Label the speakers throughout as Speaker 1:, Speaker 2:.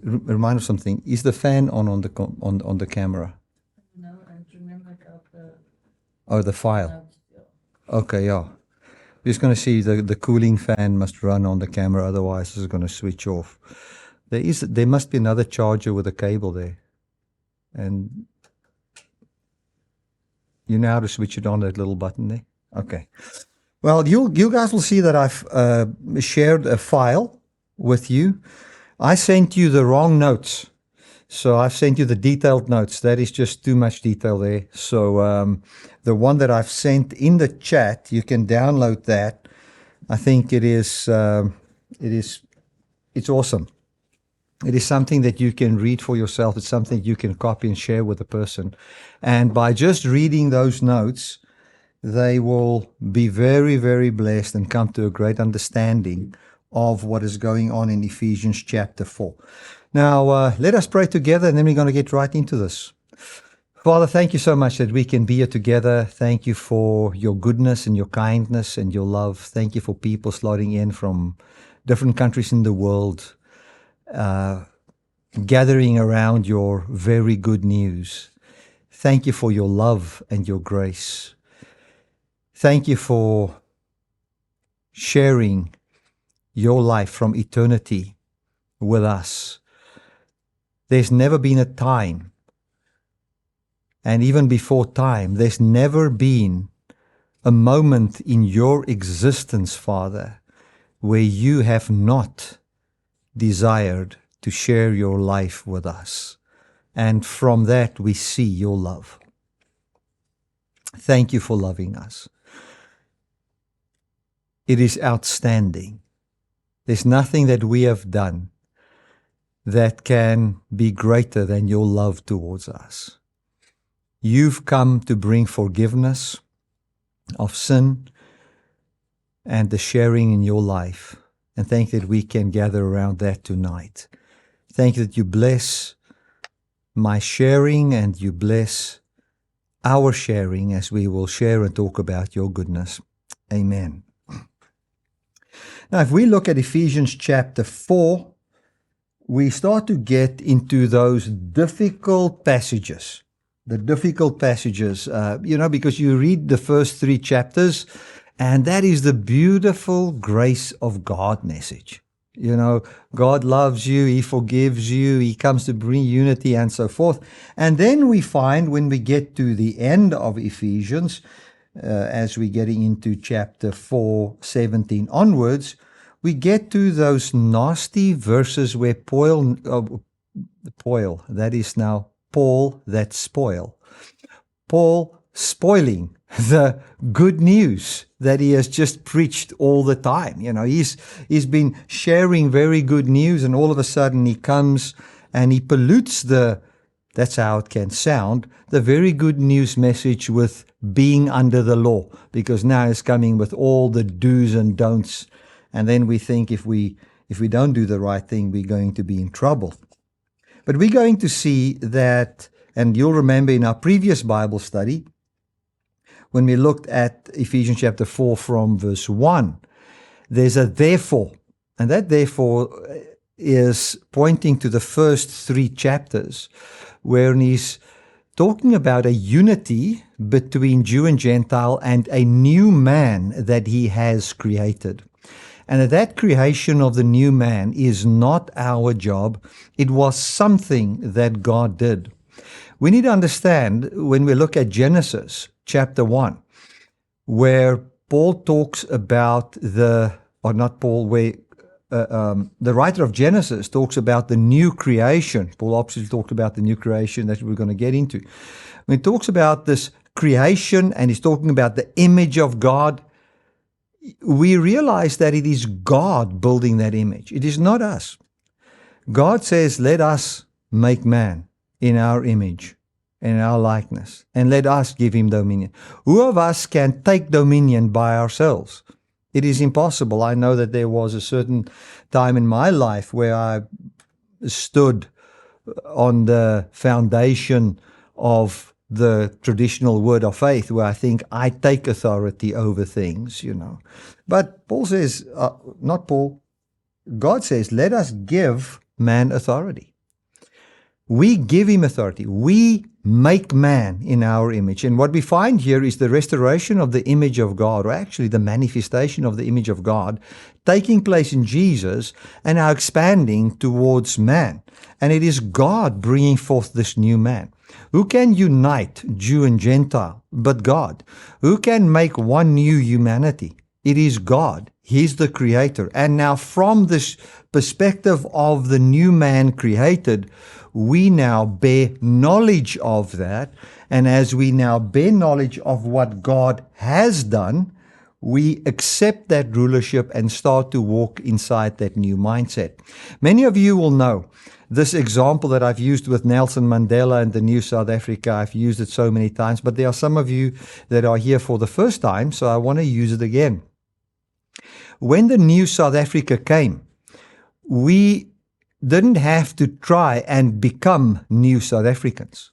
Speaker 1: remind of something. Is the fan on the camera?
Speaker 2: No, I remembered of the
Speaker 1: The file.
Speaker 2: notes.
Speaker 1: Okay, yeah. We're just going to see the cooling fan must run on the camera, otherwise it's going to switch off. There must be another charger with a cable there, and you know how to switch it on, that little button there. Okay. Well, you guys will see that I've shared a file with you. I sent you the wrong notes. So I've sent you the detailed notes. That is just too much detail there. So the one that I've sent in the chat, you can download that. I think it's awesome. It is something that you can read for yourself. It's something you can copy and share with a person. And by just reading those notes, they will be very, very blessed and come to a great understanding of what is going on in Ephesians chapter 4. Now, let us pray together, and then we're going to get right into this. Father, thank you so much that we can be here together. Thank you for your goodness and your kindness and your love. Thank you for people slotting in from different countries in the world, gathering around your very good news. Thank you for your love and your grace. Thank you for sharing your life from eternity with us. There's never been a time, and even before time, there's never been a moment in your existence, Father, where you have not desired to share your life with us. And from that, we see your love. Thank you for loving us. It is outstanding. There's nothing that we have done that can be greater than your love towards us. You've come to bring forgiveness of sin and the sharing in your life. And thank you that we can gather around that tonight. Thank you that you bless my sharing and you bless our sharing as we will share and talk about your goodness. Amen. Now, if we look at Ephesians chapter 4, we start to get into those difficult passages. The difficult passages, because you read the first 3 chapters, and that is the beautiful grace of God message. God loves you, He forgives you, He comes to bring unity and so forth. And then we find when we get to the end of Ephesians, as we're getting into chapter 4:17 onwards, we get to those nasty verses where Paul, that is now Paul that spoil. Paul spoiling the good news that he has just preached all the time. He's been sharing very good news, and all of a sudden he comes and he pollutes that's how it can sound, the very good news message with being under the law, because now it's coming with all the do's and don'ts. And then we think if we don't do the right thing, we're going to be in trouble. But we're going to see that, and you'll remember in our previous Bible study, when we looked at Ephesians chapter 4 from verse 1, there's a therefore. And that therefore is pointing to the first 3 chapters, where he's talking about a unity between Jew and Gentile and a new man that he has created. And that creation of the new man is not our job. It was something that God did. We need to understand when we look at Genesis chapter 1, where Paul talks about the writer of Genesis talks about the new creation. Paul obviously talked about the new creation that we're going to get into. When he talks about this creation and he's talking about the image of God, we realize that it is God building that image. It is not us. God says, let us make man in our image, in our likeness, and let us give him dominion. Who of us can take dominion by ourselves? It is impossible. I know that there was a certain time in my life where I stood on the foundation of the traditional word of faith, where I think I take authority over things, But Paul says, not Paul, God says, let us give man authority. We give him authority. We make man in our image. And what we find here is the restoration of the image of God, or actually the manifestation of the image of God, taking place in Jesus and now expanding towards man. And it is God bringing forth this new man. Who can unite Jew and Gentile but God? Who can make one new humanity? It is God. He's the creator. And now from this perspective of the new man created, we now bear knowledge of that. And as we now bear knowledge of what God has done, we accept that rulership and start to walk inside that new mindset. Many of you will know this example that I've used with Nelson Mandela and the New South Africa. I've used it so many times, but there are some of you that are here for the first time, so I want to use it again. When the New South Africa came, we didn't have to try and become new South Africans.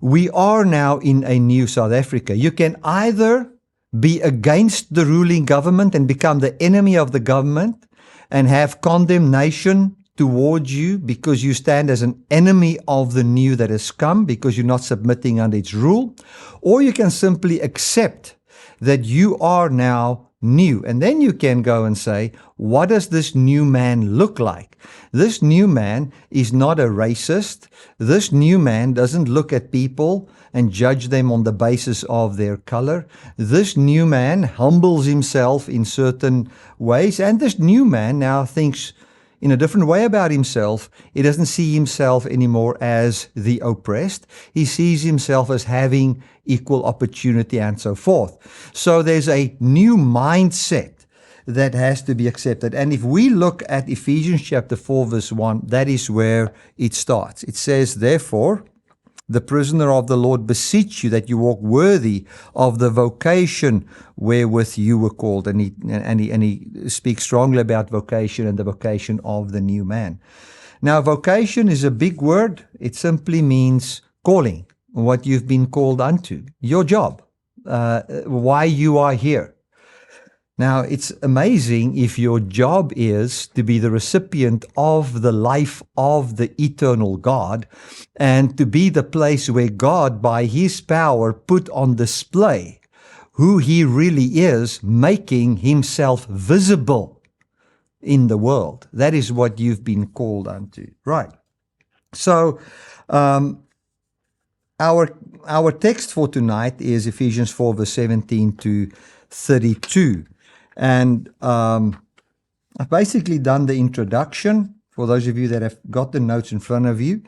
Speaker 1: We are now in a new South Africa. You can either be against the ruling government and become the enemy of the government and have condemnation towards you because you stand as an enemy of the new that has come because you're not submitting under its rule, or you can simply accept that you are now new. And then you can go and say, what does this new man look like? This new man is not a racist. This new man doesn't look at people and judge them on the basis of their color. This new man humbles himself in certain ways. And this new man now thinks in a different way about himself. He doesn't see himself anymore as the oppressed. He sees himself as having equal opportunity and so forth. So there's a new mindset that has to be accepted. And if we look at Ephesians chapter 4, verse 1, that is where it starts. It says, therefore, the prisoner of the Lord beseech you that you walk worthy of the vocation wherewith you were called. And he speaks strongly about vocation and the vocation of the new man. Now, vocation is a big word. It simply means calling, what you've been called unto, your job, why you are here. Now, it's amazing if your job is to be the recipient of the life of the eternal God and to be the place where God, by His power, put on display who He really is, making Himself visible in the world. That is what you've been called unto. Right. So, our text for tonight is Ephesians 4, verse 17 to 32. And I've basically done the introduction for those of you that have got the notes in front of you.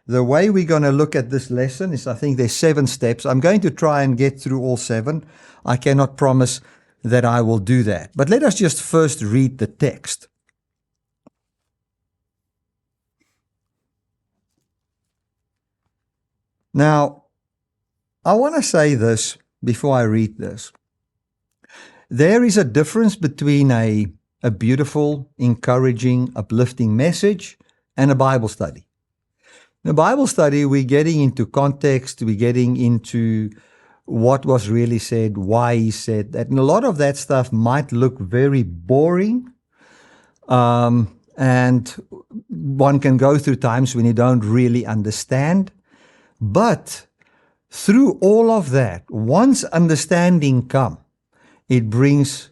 Speaker 1: The way we're going to look at this lesson is, I think there's 7 steps. I'm going to try and get through all 7. I cannot promise that I will do that. But let us just first read the text. Now, I want to say this before I read this. There is a difference between a beautiful, encouraging, uplifting message and a Bible study. In a Bible study, we're getting into context, we're getting into what was really said, why he said that. And a lot of that stuff might look very boring. And one can go through times when you don't really understand. But through all of that, once understanding comes, it brings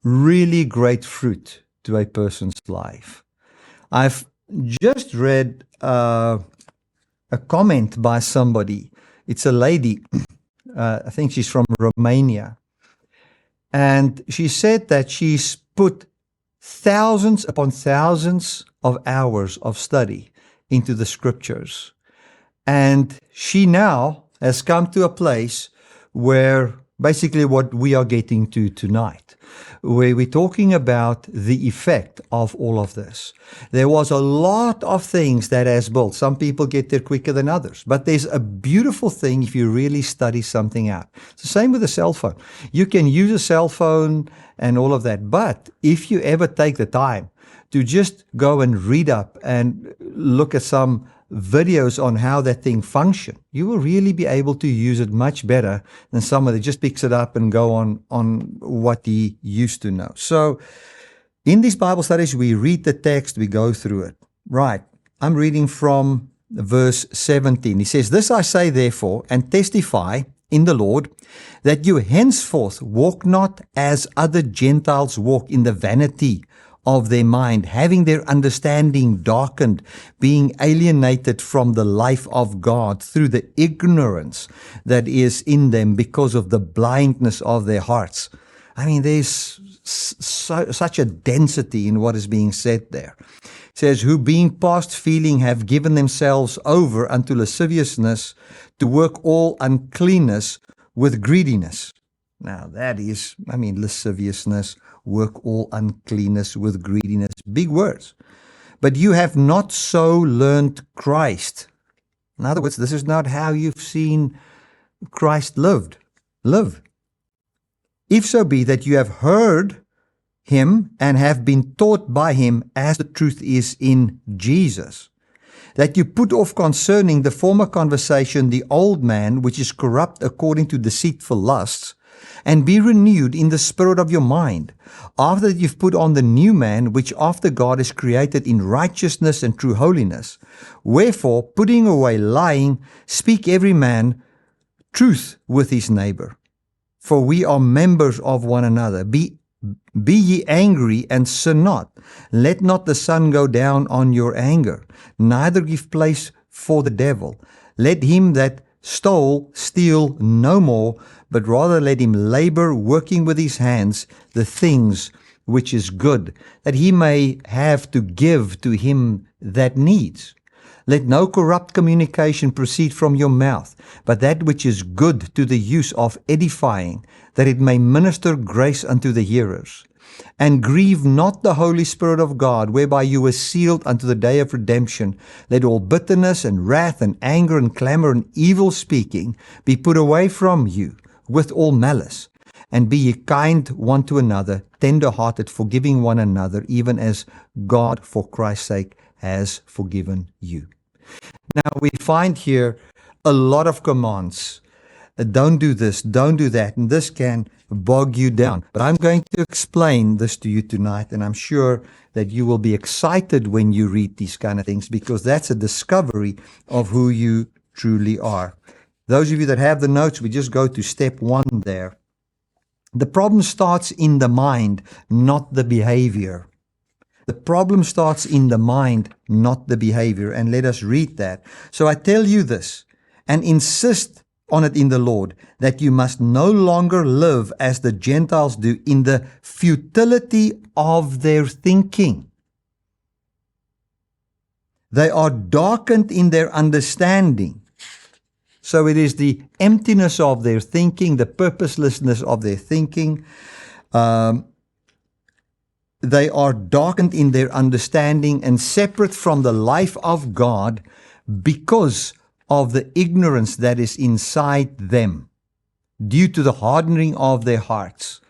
Speaker 1: really great fruit to a person's life. I've just read a comment by somebody. It's a lady. I think she's from Romania. And she said that she's put thousands upon thousands of hours of study into the scriptures. And she now has come to a place where basically what we are getting to tonight, where we're talking about the effect of all of this. There was a lot of things that has built. Some people get there quicker than others, but there's a beautiful thing if you really study something out. It's the same with a cell phone. You can use a cell phone and all of that, but if you ever take the time to just go and read up and look at some videos on how that thing functions, you will really be able to use it much better than someone that just picks it up and go on what he used to know. So in these Bible studies, we read the text, we go through it. Right. I'm reading from verse 17. He says, "This I say therefore, and testify in the Lord, that you henceforth walk not as other Gentiles walk, in the vanity of their mind, having their understanding darkened, being alienated from the life of God through the ignorance that is in them because of the blindness of their hearts." I mean, there's such a density in what is being said there. It says, "Who being past feeling have given themselves over unto lasciviousness, to work all uncleanness with greediness." Now that is, lasciviousness, work all uncleanness with greediness. Big words. "But you have not so learned Christ." In other words, this is not how you've seen Christ live. "If so be that you have heard him and have been taught by him, as the truth is in Jesus, that you put off concerning the former conversation the old man, which is corrupt according to deceitful lusts, and be renewed in the spirit of your mind, after that you've put on the new man, which after God is created in righteousness and true holiness. Wherefore, putting away lying, speak every man truth with his neighbor. For we are members of one another. Be ye angry and sin not. Let not the sun go down on your anger, neither give place for the devil. Let him that stole steal no more, but rather let him labor, working with his hands the things which is good, that he may have to give to him that needs. Let no corrupt communication proceed from your mouth, but that which is good to the use of edifying, that it may minister grace unto the hearers. And grieve not the Holy Spirit of God, whereby you were sealed unto the day of redemption. Let all bitterness and wrath and anger and clamor and evil speaking be put away from you, with all malice. And be ye kind one to another, tender-hearted, forgiving one another, even as God for Christ's sake has forgiven you." Now we find here a lot of commands. Don't do this, don't do that, and this can bog you down. But I'm going to explain this to you tonight, and I'm sure that you will be excited when you read these kind of things, because that's a discovery of who you truly are. Those of you that have the notes, we just go to step 1 there. The problem starts in the mind, not the behavior. The problem starts in the mind, not the behavior. And let us read that. "So I tell you this, and insist on it in the Lord, that you must no longer live as the Gentiles do, in the futility of their thinking. They are darkened in their understanding." So it is the emptiness of their thinking, the purposelessness of their thinking. They are darkened in their understanding and separate from the life of God because of the ignorance that is inside them, due to the hardening of their hearts.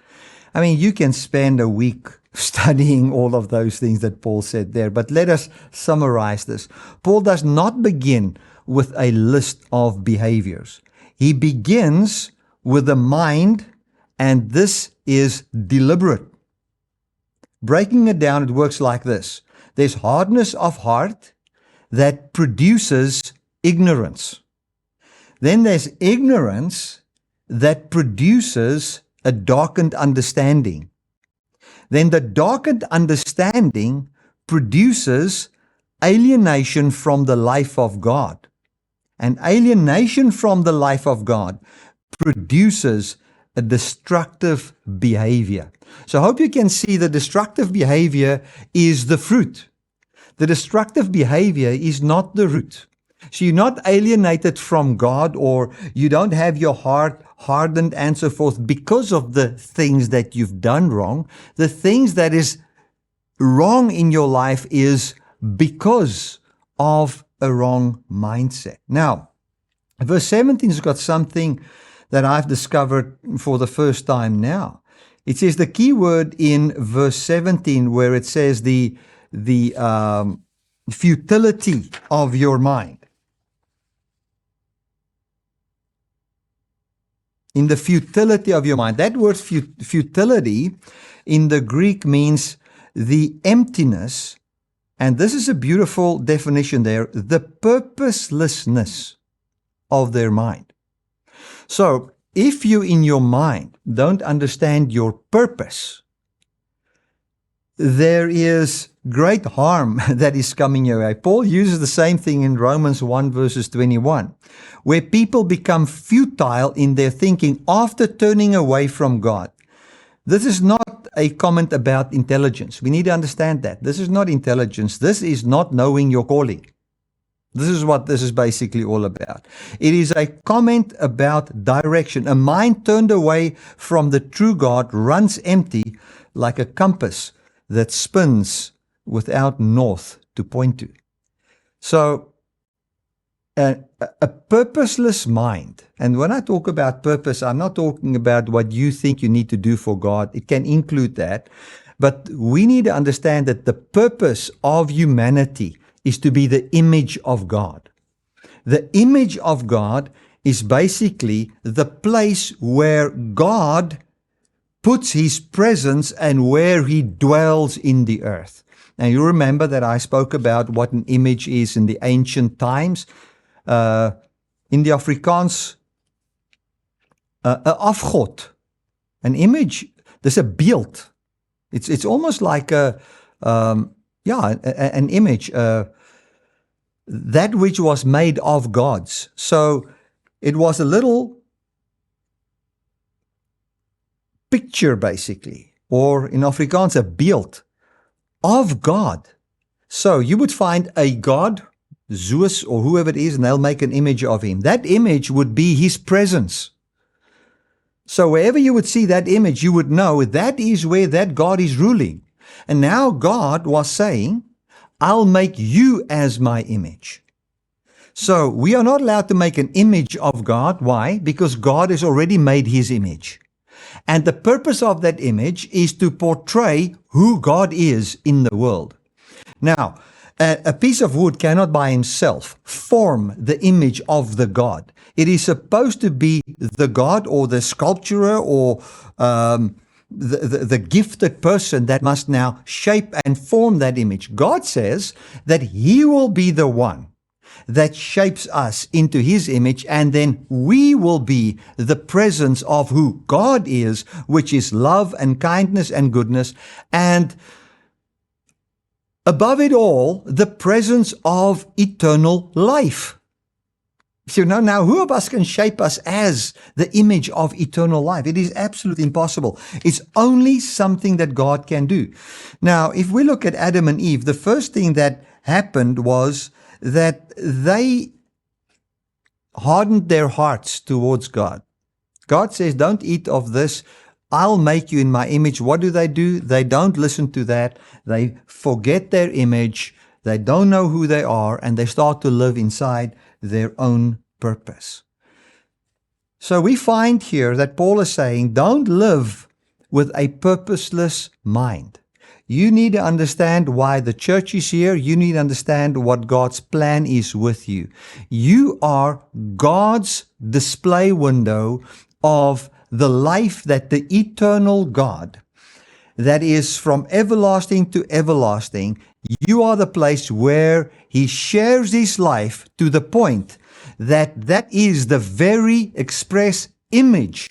Speaker 1: I mean, you can spend a week studying all of those things that Paul said there, but let us summarize this. Paul does not begin with a list of behaviors. He begins with the mind, and this is deliberate. Breaking it down, it works like this. There's hardness of heart that produces ignorance. Then there's ignorance that produces a darkened understanding. Then the darkened understanding produces alienation from the life of God. And alienation from the life of God produces a destructive behavior. So I hope you can see the destructive behavior is the fruit. The destructive behavior is not the root. So you're not alienated from God, or you don't have your heart hardened and so forth because of the things that you've done wrong. The things that is wrong in your life is because of a wrong mindset. Now, verse 17 has got something that I've discovered for the first time now. It says the key word in verse 17, where it says the futility of your mind. In the futility of your mind. That word futility in the Greek means the emptiness And this is a beautiful definition there, the purposelessness of their mind. So, if you in your mind don't understand your purpose, there is great harm that is coming your way. Paul uses the same thing in Romans 1 verses 21, where people become futile in their thinking after turning away from God. This is not a comment about intelligence. We need to understand that. This is not intelligence. This is not knowing your calling. This is what this is basically all about. It is a comment about direction. A mind turned away from the true God runs empty like a compass that spins without north to point to. So, a purposeless mind, and when I talk about purpose, I'm not talking about what you think you need to do for God. It can include that. But we need to understand that the purpose of humanity is to be the image of God. The image of God is basically the place where God puts His presence and where He dwells in the earth. Now, you remember that I spoke about what an image is in the ancient times. In the Afrikaans, 'n afgod, an image, there's a beeld. It's almost like an image, that which was made of gods. So it was a little picture, basically, or in Afrikaans, a beeld of God. So you would find a god, Zeus or whoever it is, and they'll make an image of him. That image would be his presence. So wherever you would see that image, you would know that is where that God is ruling. And now God was saying, I'll make you as my image. So we are not allowed to make an image of God. Why? Because God has already made His image. And the purpose of that image is to portray who God is in the world. Now, a piece of wood cannot by himself form the image of the God. It is supposed to be the God or the sculpturer or the gifted person that must now shape and form that image. God says that He will be the one that shapes us into His image, and then we will be the presence of who God is, which is love and kindness and goodness, and above it all, the presence of eternal life. So now who of us can shape us as the image of eternal life? It is absolutely impossible. It's only something that God can do. Now, if we look at Adam and Eve, the first thing that happened was that they hardened their hearts towards God. God says, don't eat of this. I'll make you in my image. What do? They don't listen to that. They forget their image. They don't know who they are, and they start to live inside their own purpose. So we find here that Paul is saying, don't live with a purposeless mind. You need to understand why the church is here. You need to understand what God's plan is with you. You are God's display window of the life that the eternal God, that is from everlasting to everlasting, you are the place where He shares His life to the point that is the very express image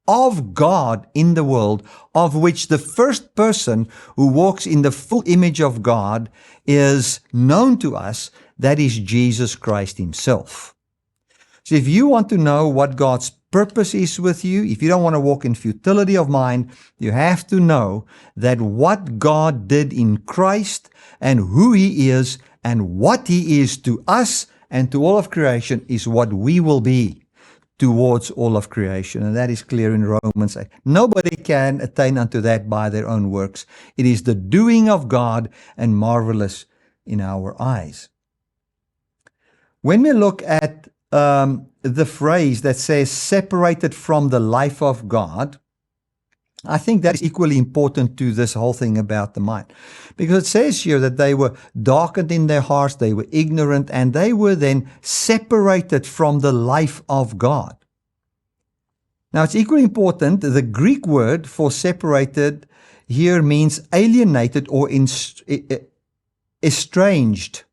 Speaker 1: of God in the world, of which the first person who walks in the full image of God is known to us, that is Jesus Christ Himself. So if you want to know what God's purpose is with you, if you don't want to walk in futility of mind, you have to know that what God did in Christ and who He is and what He is to us and to all of creation is what we will be towards all of creation. And that is clear in Romans 8. Nobody can attain unto that by their own works. It is the doing of God and marvelous in our eyes. When we look at the phrase that says separated from the life of God, I think that is equally important to this whole thing about the mind. Because it says here that they were darkened in their hearts, they were ignorant, and they were then separated from the life of God. Now, it's equally important, the Greek word for separated here means alienated or estranged.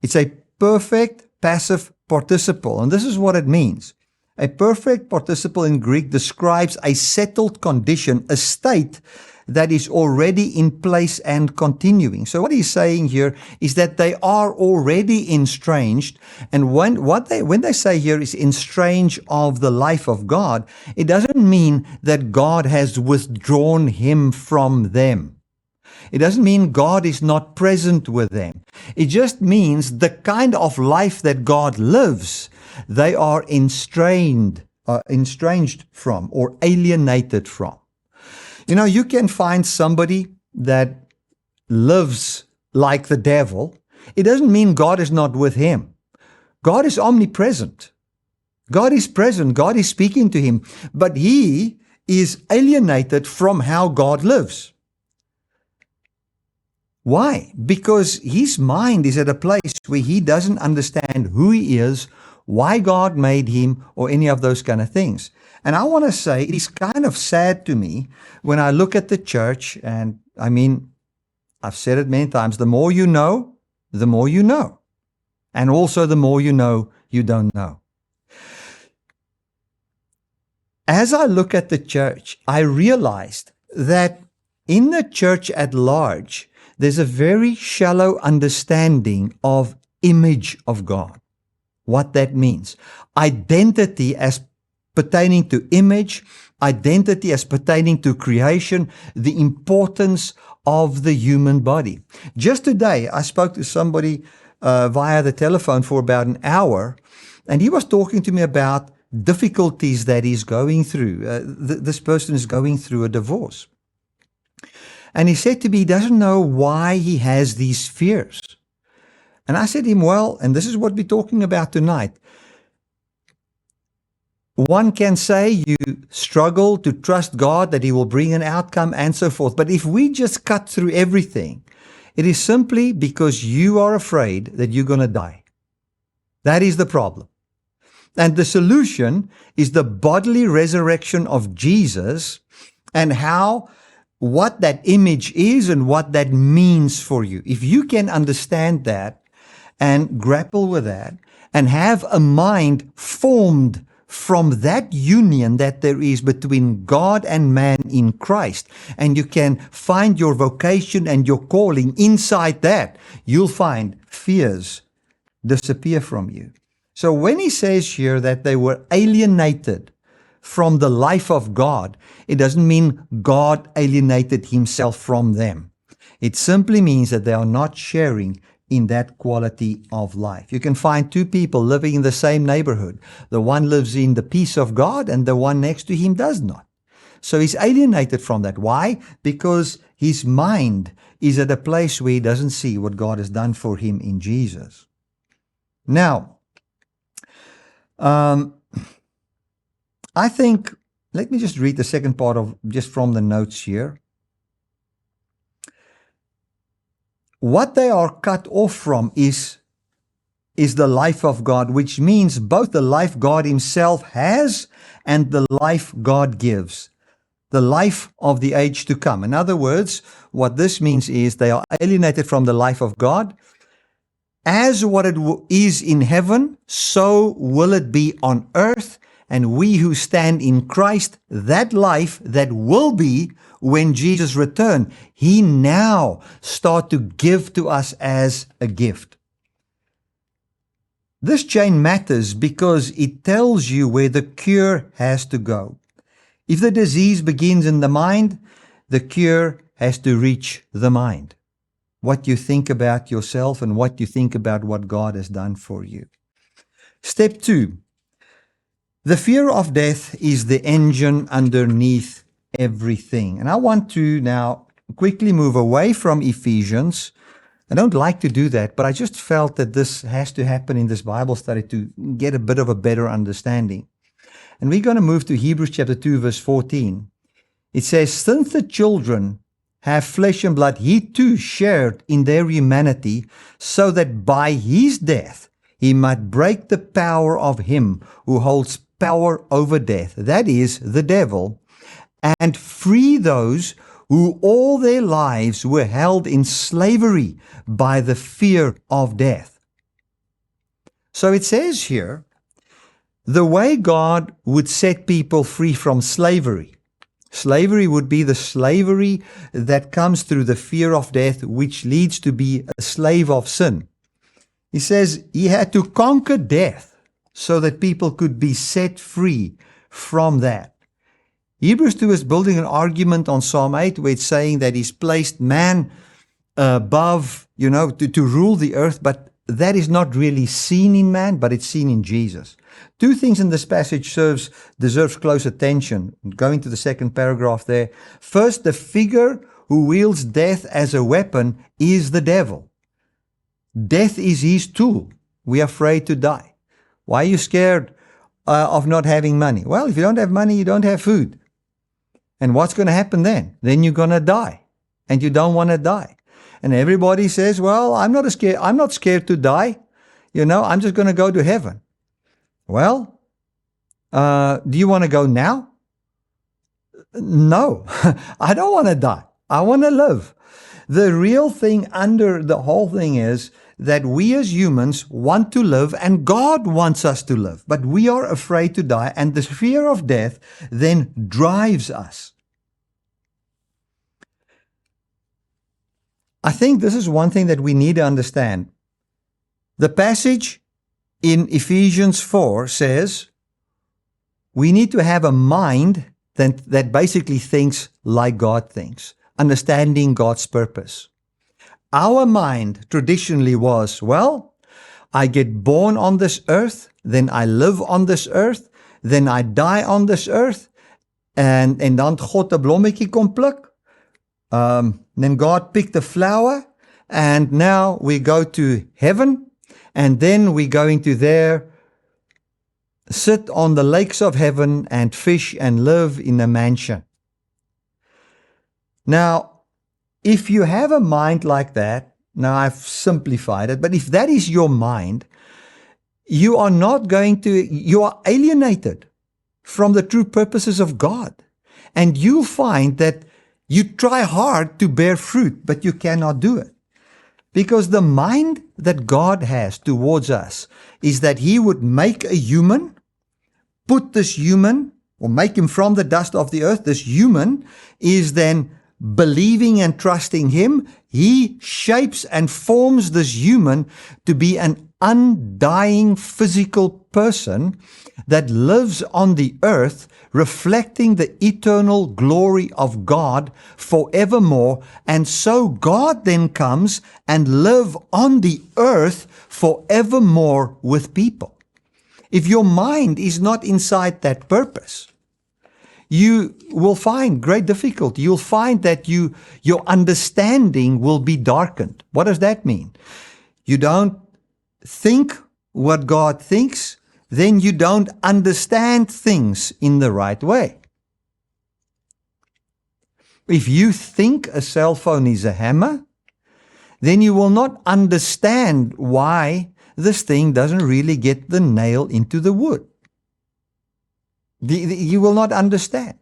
Speaker 1: It's a perfect passive participle, and this is what it means. A perfect participle in Greek describes a settled condition, a state that is already in place and continuing. So what he's saying here is that they are already estranged, and when they say here is estranged of the life of God, it doesn't mean that God has withdrawn him from them. It doesn't mean God is not present with them. It just means the kind of life that God lives, they are estranged from or alienated from. You know, you can find somebody that lives like the devil. It doesn't mean God is not with him. God is omnipresent. God is present. God is speaking to him. But he is alienated from how God lives. Why? Because his mind is at a place where he doesn't understand who he is, why God made him, or any of those kind of things. And I want to say it is kind of sad to me when I look at the church, and I mean, I've said it many times, the more you know, the more you know. And also the more you know, you don't know. As I look at the church, I realized that in the church at large, there's a very shallow understanding of image of God. What that means. Identity as pertaining to image, identity as pertaining to creation, the importance of the human body. Just today, I spoke to somebody via the telephone for about an hour, and he was talking to me about difficulties that he's going through. This person is going through a divorce. And he said to me, he doesn't know why he has these fears. And I said to him, well, and this is what we're talking about tonight. One can say you struggle to trust God, that he will bring an outcome and so forth. But if we just cut through everything, it is simply because you are afraid that you're going to die. That is the problem. And the solution is the bodily resurrection of Jesus, and what that image is and what that means for you. If you can understand that and grapple with that and have a mind formed from that union that there is between God and man in Christ, and you can find your vocation and your calling inside that, you'll find fears disappear from you. So when he says here that they were alienated from the life of God, it doesn't mean God alienated himself from them. It simply means that they are not sharing in that quality of life. You can find two people living in the same neighborhood. The one lives in the peace of God and the one next to him does not. So he's alienated from that. Why? Because his mind is at a place where he doesn't see what God has done for him in Jesus. Now, I think, let me just read the second part of just from the notes here. What they are cut off from is the life of God, which means both the life God himself has and the life God gives, the life of the age to come. In other words, what this means is they are alienated from the life of God. As what it is in heaven, so will it be on earth. And we who stand in Christ, that life that will be when Jesus returns, he now start to give to us as a gift. This chain matters because it tells you where the cure has to go. If the disease begins in the mind, the cure has to reach the mind. What you think about yourself and what you think about what God has done for you. Step 2. The fear of death is the engine underneath everything. And I want to now quickly move away from Ephesians. I don't like to do that, but I just felt that this has to happen in this Bible study to get a bit of a better understanding. And we're going to move to Hebrews chapter 2, verse 14. It says, since the children have flesh and blood, he too shared in their humanity, so that by his death he might break the power of him who holds power over death, that is, the devil, and free those who all their lives were held in slavery by the fear of death. So it says here, the way God would set people free from slavery. Slavery would be the slavery that comes through the fear of death, which leads to be a slave of sin. He says he had to conquer death so that people could be set free from that. Hebrews 2 is building an argument on Psalm 8 where it's saying that he's placed man above, to rule the earth, but that is not really seen in man, but it's seen in Jesus. Two things in this passage deserves close attention. Going to the second paragraph there. First, the figure who wields death as a weapon is the devil. Death is his tool. We are afraid to die. Why are you scared of not having money? Well, if you don't have money, you don't have food. And what's going to happen then? Then you're going to die. And you don't want to die. And everybody says, well, I'm not scared to die. I'm just going to go to heaven. Well, do you want to go now? No, I don't want to die. I want to live. The real thing under the whole thing is that we as humans want to live and God wants us to live, but we are afraid to die, and the fear of death then drives us. I think this is one thing that we need to understand. The passage in Ephesians 4 says we need to have a mind that basically thinks like God thinks, understanding God's purpose. Our mind traditionally was, well, I get born on this earth, then I live on this earth, then I die on this earth, en dan God 'n blommetjie kom pluk. Then God picked a flower, and now we go to heaven, and then we're going to there sit on the lakes of heaven and fish and live in a mansion. Now, if you have a mind like that, now I've simplified it, but if that is your mind, you are alienated from the true purposes of God. And you'll find that you try hard to bear fruit, but you cannot do it. Because the mind that God has towards us is that He would make a human, put this human, or make him from the dust of the earth. This human is then believing and trusting Him. He shapes and forms this human to be an undying physical person that lives on the earth, reflecting the eternal glory of God forevermore. And so God then comes and lives on the earth forevermore with people. If your mind is not inside that purpose, you will find great difficulty. You'll find that your understanding will be darkened. What does that mean? You don't think what God thinks, then you don't understand things in the right way. If you think a cell phone is a hammer, then you will not understand why this thing doesn't really get the nail into the wood. You will not understand.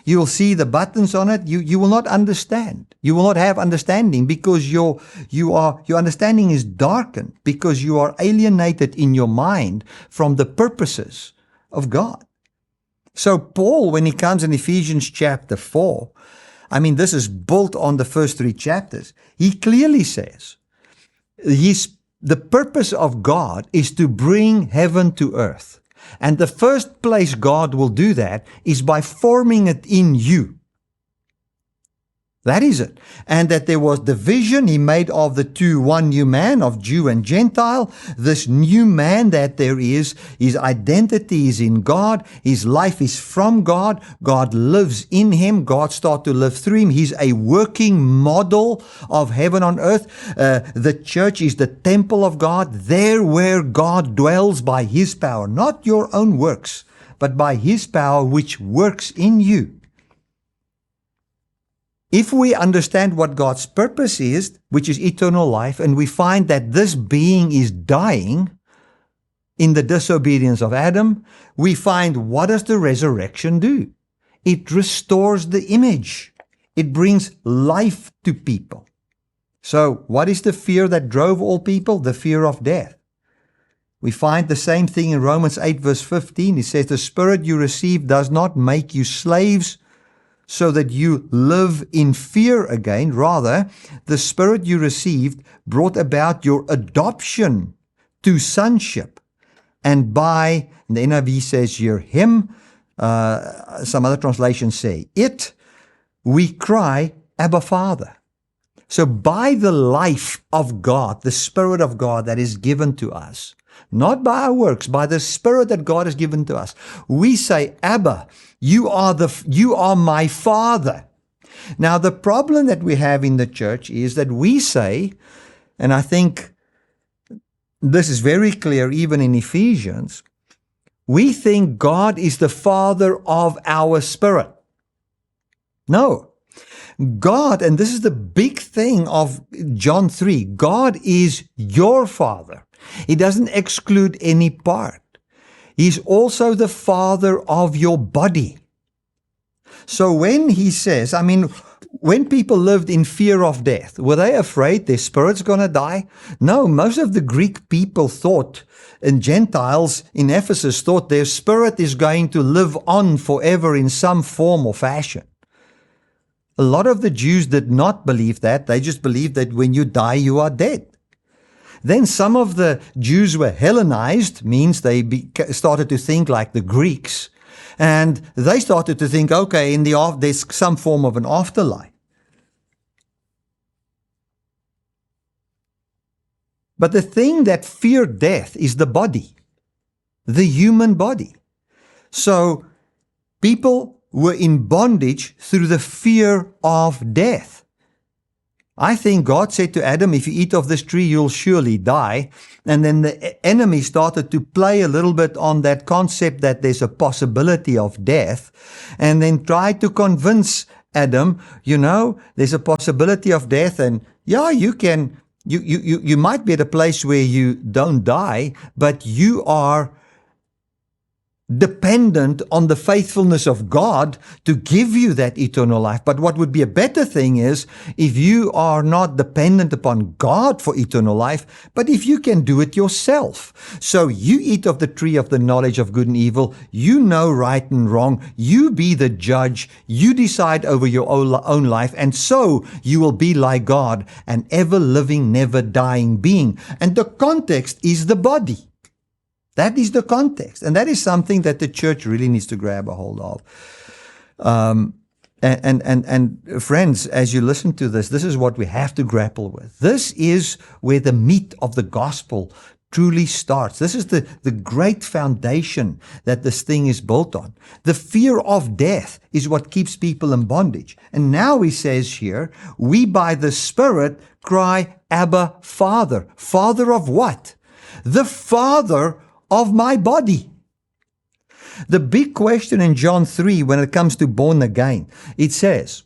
Speaker 1: You will see the buttons on it. You will not understand. You will not have understanding because your understanding is darkened because you are alienated in your mind from the purposes of God. So Paul, when he comes in Ephesians chapter 4, this is built on the first 3 chapters. He clearly says the purpose of God is to bring heaven to earth. And the first place God will do that is by forming it in you. That is it. And that there was division. He made of the two one new man, of Jew and Gentile. This new man that there is, his identity is in God. His life is from God. God lives in him. God starts to live through him. He's a working model of heaven on earth. The church is the temple of God, there where God dwells by His power, not your own works, but by His power which works in you. If we understand what God's purpose is, which is eternal life, and we find that this being is dying in the disobedience of Adam, we find, what does the resurrection do? It restores the image. It brings life to people. So what is the fear that drove all people? The fear of death. We find the same thing in Romans 8 verse 15. It says, the Spirit you receive does not make you slaves so that you live in fear again. Rather, the Spirit you received brought about your adoption to sonship. And by, the NIV says here, him, some other translations say, it, we cry, Abba, Father. So by the life of God, the Spirit of God that is given to us, not by our works, by the Spirit that God has given to us, we say, Abba, you are my Father. Now, the problem that we have in the church is that we say, and I think this is very clear even in Ephesians, we think God is the Father of our spirit. No. God, and this is the big thing of John 3, God is your Father. He doesn't exclude any part. He's also the Father of your body. So when he says, when people lived in fear of death, were they afraid their spirit's going to die? No, most of the Greek people thought, and Gentiles in Ephesus thought their spirit is going to live on forever in some form or fashion. A lot of the Jews did not believe that. They just believed that when you die, you are dead. Then some of the Jews were Hellenized, means they started to think like the Greeks. And they started to think, okay, there's some form of an afterlife. But the thing that feared death is the body, the human body. So people were in bondage through the fear of death. I think God said to Adam, if you eat of this tree, you'll surely die. And then the enemy started to play a little bit on that concept that there's a possibility of death, and then tried to convince Adam, there's a possibility of death, and yeah, you might be at a place where you don't die, but you are dependent on the faithfulness of God to give you that eternal life. But what would be a better thing is if you are not dependent upon God for eternal life, but if you can do it yourself. So you eat of the tree of the knowledge of good and evil, you know right and wrong, you be the judge, you decide over your own life, and so you will be like God, an ever-living, never-dying being. And the context is the body. That is the context. And that is something that the church really needs to grab a hold of. And friends, as you listen to this is what we have to grapple with. This is where the meat of the gospel truly starts. This is the great foundation that this thing is built on. The fear of death is what keeps people in bondage. And now he says here, we by the Spirit cry, Abba, Father. Father of what? The Father of my body. The big question in John 3 when it comes to born again, it says,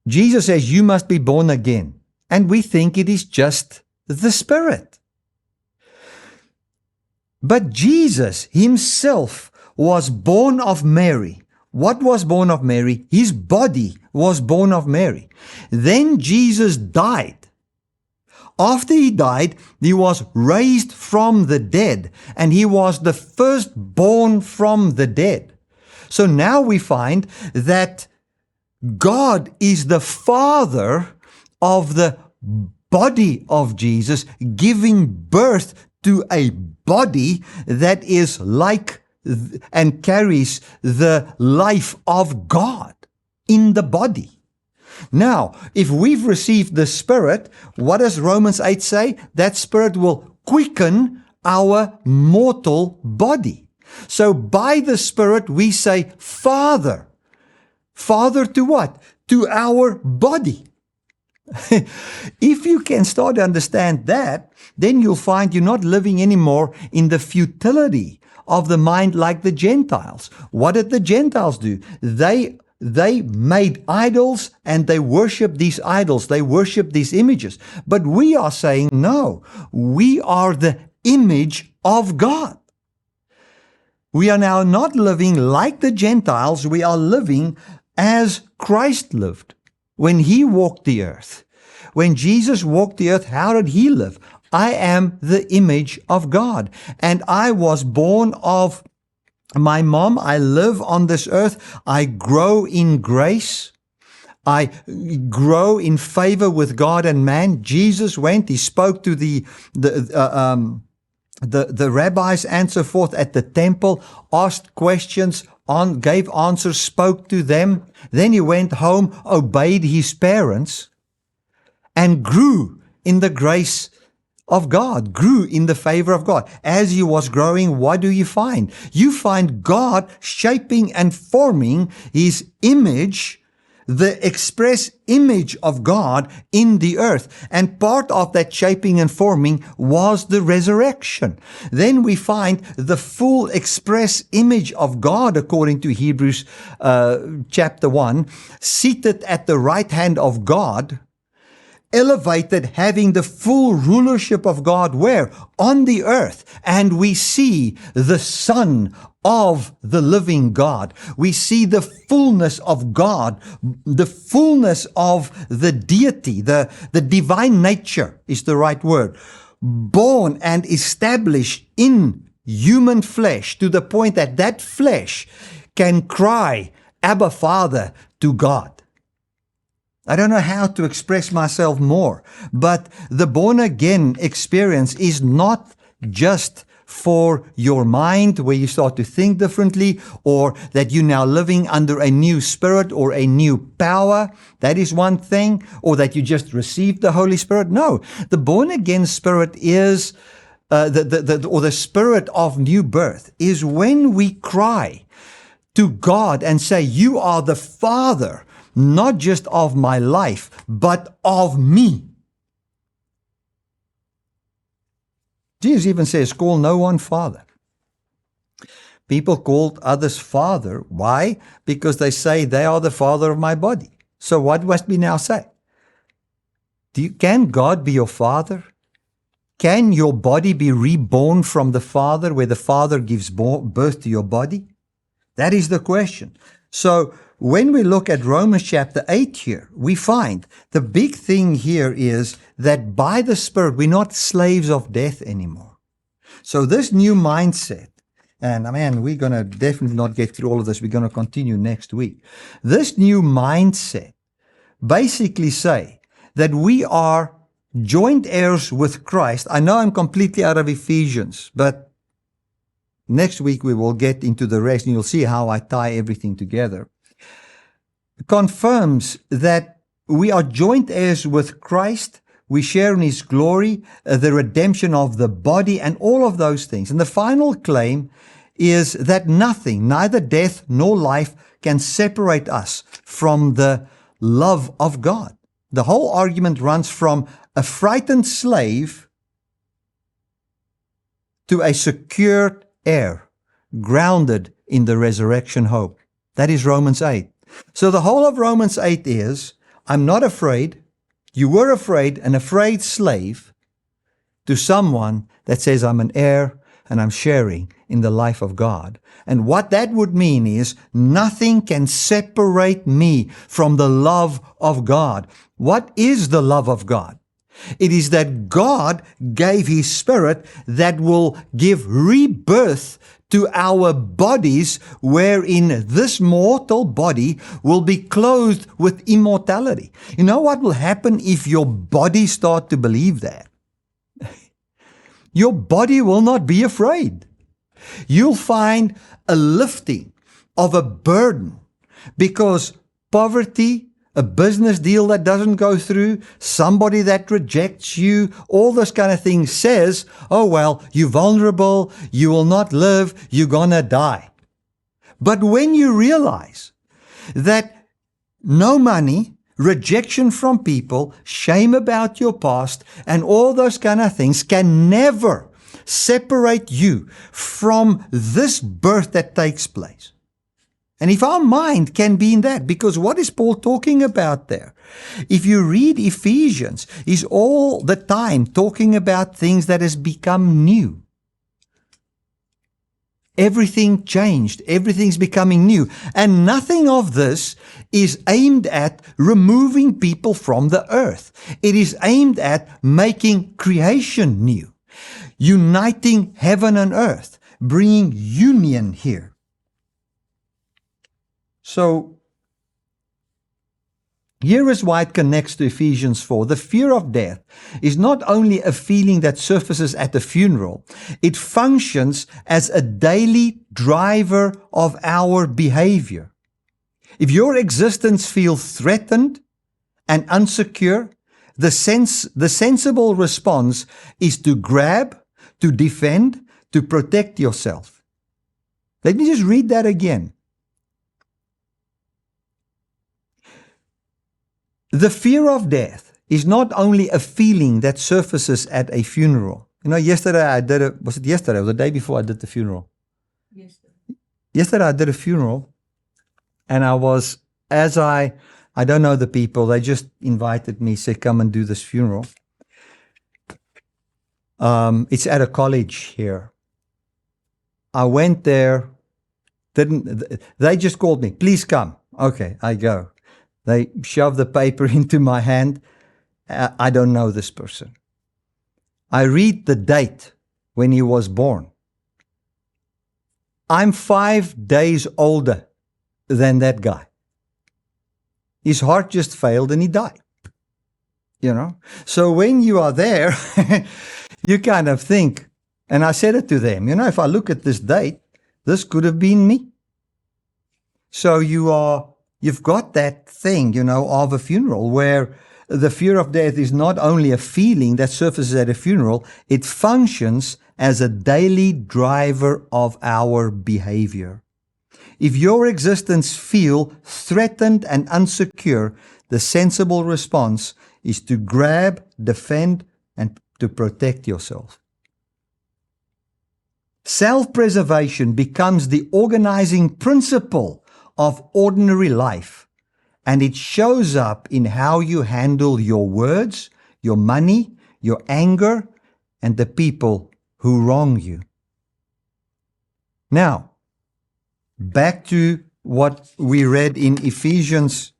Speaker 1: Jesus says you must be born again. And we think it is just the Spirit. But Jesus himself was born of Mary. What was born of Mary? His body was born of Mary. Then Jesus died. After he died, he was raised from the dead, and he was the firstborn from the dead. So now we find that God is the Father of the body of Jesus, giving birth to a body that is like and carries the life of God in the body. Now, if we've received the Spirit, what does Romans 8 say? That Spirit will quicken our mortal body. So by the Spirit, we say, Father. Father to what? To our body. If you can start to understand that, then you'll find you're not living anymore in the futility of the mind like the Gentiles. What did the Gentiles do? They made idols and they worship these idols. They worship these images. But we are saying, no, we are the image of God. We are now not living like the Gentiles. We are living as Christ lived when he walked the earth. When Jesus walked the earth, how did he live? I am the image of God, and I was born of my mom. I live on this earth. I grow in grace. I grow in favor with God and man. Jesus went, he spoke to the rabbis and so forth at the temple, asked questions, gave answers, spoke to them. Then he went home, obeyed his parents, and grew in the grace of God, grew in the favor of God. As he was growing, what do you find? You find God shaping and forming his image, the express image of God in the earth. And part of that shaping and forming was the resurrection. Then we find the full express image of God, according to Hebrews chapter 1, seated at the right hand of God, elevated, having the full rulership of God where? On the earth. And we see the Son of the living God. We see the fullness of God, the fullness of the deity, the divine nature is the right word, born and established in human flesh to the point that that flesh can cry, Abba, Father, to God. I don't know how to express myself more, but the born-again experience is not just for your mind, where you start to think differently, or that you're now living under a new spirit or a new power. That is one thing, or that you just received the Holy Spirit. No, the born-again spirit is, the spirit of new birth is when we cry to God and say, you are the Father, not just of my life, but of me. Jesus even says, call no one father. People called others father. Why? Because they say they are the father of my body. So what must we now say? Can God be your father? Can your body be reborn from the Father, where the Father gives birth to your body? That is the question. So when we look at Romans chapter 8 here, we find the big thing here is that by the Spirit, we're not slaves of death anymore. So this new mindset, and man, we're going to definitely not get through all of this. We're going to continue next week. This new mindset basically say that we are joint heirs with Christ. I know I'm completely out of Ephesians, but next week we will get into the rest, and you'll see how I tie everything together. Confirms that we are joint heirs with Christ. We share in His glory, the redemption of the body, and all of those things. And the final claim is that nothing, neither death nor life, can separate us from the love of God. The whole argument runs from a frightened slave to a secured heir, grounded in the resurrection hope. That is Romans 8. So the whole of Romans 8 is, I'm not afraid. You were afraid, an afraid slave, to someone that says I'm an heir and I'm sharing in the life of God. And what that would mean is nothing can separate me from the love of God. What is the love of God? It is that God gave His Spirit that will give rebirth to our bodies, wherein this mortal body will be clothed with immortality. You know what will happen if your body starts to believe that? Your body will not be afraid. You'll find a lifting of a burden, because poverty, a business deal that doesn't go through, somebody that rejects you, all those kind of things says, oh, well, you're vulnerable, you will not live, you're gonna die. But when you realize that no money, rejection from people, shame about your past, and all those kind of things can never separate you from this birth that takes place. And if our mind can be in that, because what is Paul talking about there? If you read Ephesians, he's all the time talking about things that has become new. Everything changed. Everything's becoming new. And nothing of this is aimed at removing people from the earth. It is aimed at making creation new, uniting heaven and earth, bringing union here. So, here is why it connects to Ephesians 4. The fear of death is not only a feeling that surfaces at a funeral, it functions as a daily driver of our behavior. If your existence feels threatened and insecure, the sensible response is to grab, to defend, to protect yourself. Let me just read that again. The fear of death is not only a feeling that surfaces at a funeral. You know, yesterday I did it, was it yesterday or the day before I did the funeral? Yesterday I did a funeral, and I was, I don't know the people, they just invited me, said, come and do this funeral. It's at a college here. I went there, they just called me, please come. Okay, I go. They shove the paper into my hand. I don't know this person. I read the date when he was born. I'm 5 days older than that guy. His heart just failed and he died. You know? So when you are there, you kind of think, and I said it to them, you know, if I look at this date, this could have been me. So you've got that thing, you know, of a funeral where the fear of death is not only a feeling that surfaces at a funeral, it functions as a daily driver of our behavior. If your existence feels threatened and insecure, the sensible response is to grab, defend, and to protect yourself. Self-preservation becomes the organizing principle of ordinary life, and it shows up in how you handle your words, your money, your anger, and the people who wrong you. Now, back to what we read in Ephesians.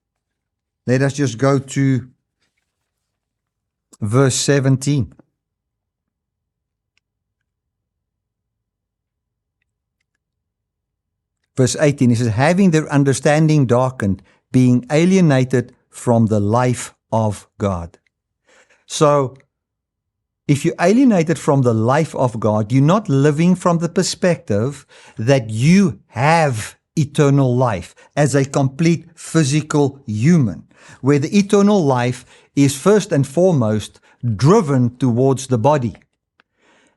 Speaker 1: Let us just go to verse 17. Verse 18, it says, having their understanding darkened, being alienated from the life of God. So, if you're alienated from the life of God, you're not living from the perspective that you have eternal life as a complete physical human, where the eternal life is first and foremost driven towards the body.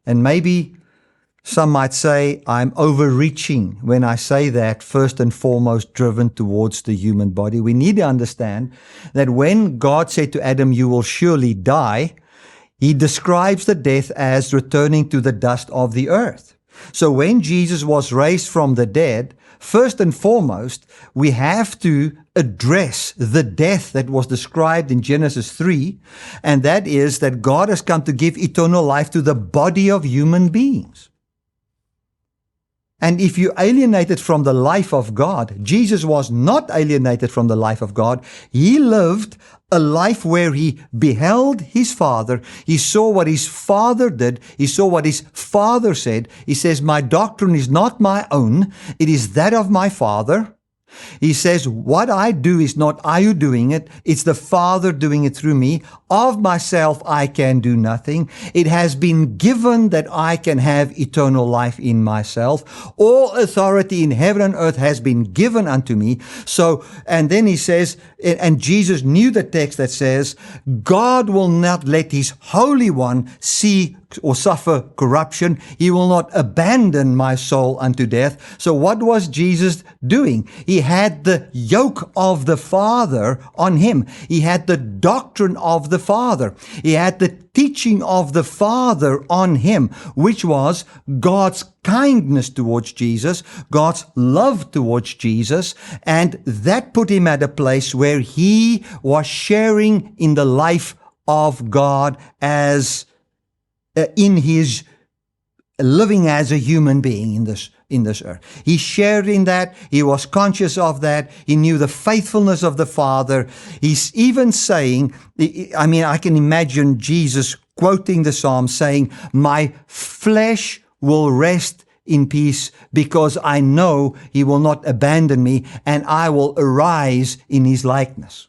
Speaker 1: And maybe some might say I'm overreaching when I say that first and foremost driven towards the human body. We need to understand that when God said to Adam, you will surely die, he describes the death as returning to the dust of the earth. So when Jesus was raised from the dead, first and foremost, we have to address the death that was described in Genesis 3, and that is that God has come to give eternal life to the body of human beings. And if you alienated from the life of God, Jesus was not alienated from the life of God. He lived a life where he beheld his Father. He saw what his Father did. He saw what his Father said. He says, my doctrine is not my own. It is that of my Father. He says, what I do is not I who doing it. It's the Father doing it through me. Of myself, I can do nothing. It has been given that I can have eternal life in myself. All authority in heaven and earth has been given unto me. So, and then he says, and Jesus knew the text that says, God will not let his Holy One see or suffer corruption. He will not abandon my soul unto death. So what was Jesus doing? He had the yoke of the Father on him. He had the doctrine of the Father. He had the teaching of the Father on him, which was God's kindness towards Jesus, God's love towards Jesus, and that put him at a place where he was sharing in the life of God as in his living as a human being in this in this earth. He shared in that. He was conscious of that. He knew the faithfulness of the Father. He's even saying, I can imagine Jesus quoting the Psalm saying, my flesh will rest in peace because I know He will not abandon me and I will arise in His likeness.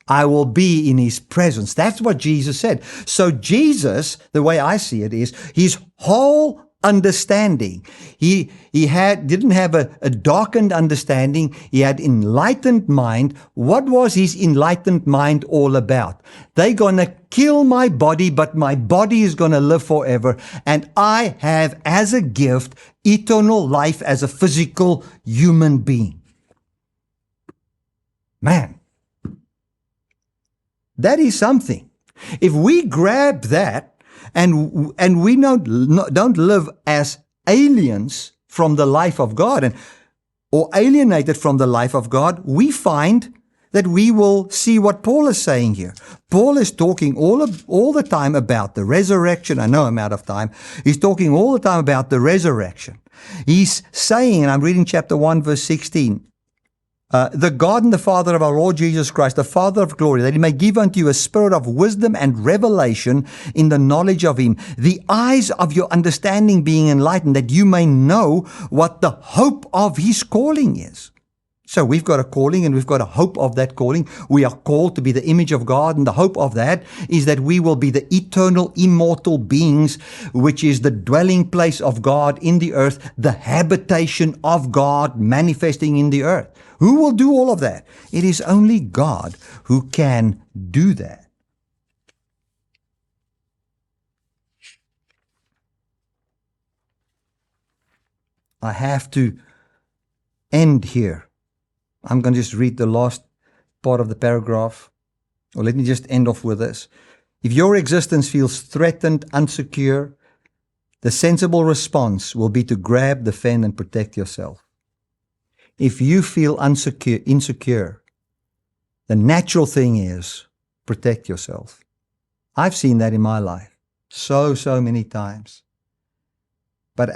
Speaker 1: I will be in His presence. That's what Jesus said. So Jesus, the way I see it is, His whole understanding, He didn't have a darkened understanding. He had enlightened mind. What was His enlightened mind all about? They're going to kill my body, but my body is going to live forever. And I have as a gift eternal life as a physical human being. Man. That is something. If we grab that and we don't live as aliens from the life of God or alienated from the life of God, we find that we will see what Paul is saying here. Paul is talking all the time about the resurrection. I know I'm out of time. He's talking all the time about the resurrection. He's saying, and I'm reading chapter 1, verse 16, the God and the Father of our Lord Jesus Christ, the Father of glory, that He may give unto you a spirit of wisdom and revelation in the knowledge of Him, the eyes of your understanding being enlightened, that you may know what the hope of His calling is. So we've got a calling and we've got a hope of that calling. We are called to be the image of God, and the hope of that is that we will be the eternal, immortal beings, which is the dwelling place of God in the earth, the habitation of God manifesting in the earth. Who will do all of that? It is only God who can do that. I have to end here. I'm going to just read the last part of the paragraph. Or let me just end off with this. If your existence feels threatened, unsecure, the sensible response will be to grab, defend, and protect yourself. If you feel insecure, the natural thing is protect yourself. I've seen that in my life so many times. But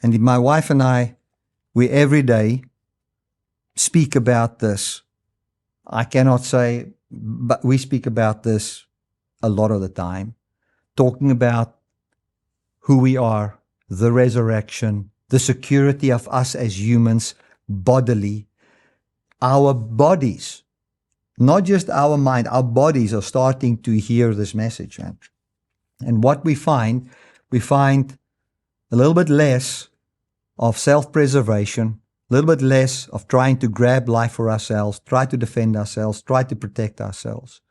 Speaker 1: my wife and I, we every day speak about this. I cannot say, but we speak about this a lot of the time, talking about who we are, the resurrection, the security of us as humans, bodily. Our bodies, not just our mind, our bodies are starting to hear this message. Man. And what we find a little bit less of self-preservation, a little bit less of trying to grab life for ourselves, try to defend ourselves, try to protect ourselves.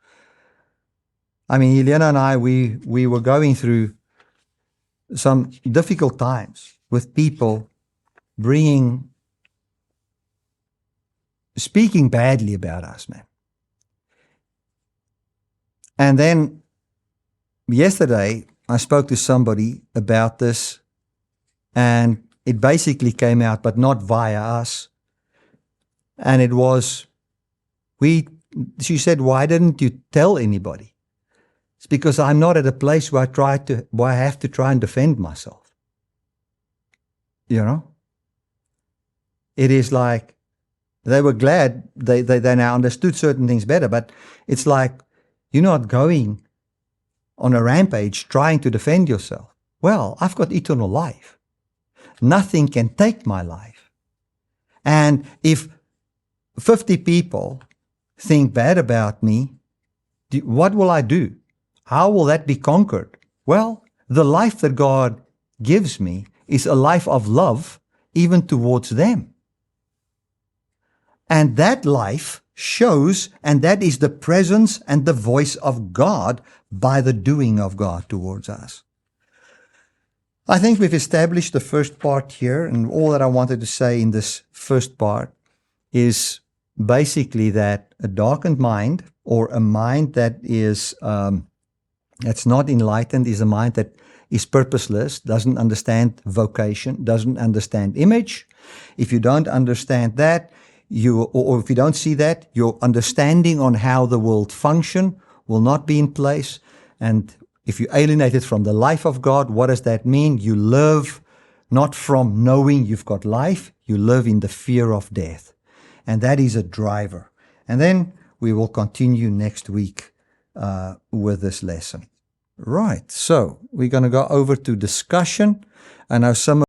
Speaker 1: I mean, Helena and I, we were going through some difficult times with people speaking badly about us, man. And then yesterday, I spoke to somebody about this, and it basically came out, but not via us. And it was, she said, why didn't you tell anybody? It's because I'm not at a place where I have to try and defend myself. You know? It is like, they were glad they now understood certain things better, but it's like, you're not going on a rampage trying to defend yourself. Well, I've got eternal life. Nothing can take my life. And if 50 people think bad about me, what will I do? How will that be conquered? Well, the life that God gives me is a life of love, even towards them. And that life shows, and that is the presence and the voice of God by the doing of God towards us. I think we've established the first part here, and all that I wanted to say in this first part is basically that a darkened mind, or a mind that is that's not enlightened, is a mind that is purposeless, doesn't understand vocation, doesn't understand image. If you don't understand that, or if you don't see that, your understanding on how the world function will not be in place. And If you're alienated from the life of God, what does that mean? You live not from knowing you've got life, you live in the fear of death. And that is a driver. And then we will continue next week with this lesson. Right, so we're going to go over to discussion. I know some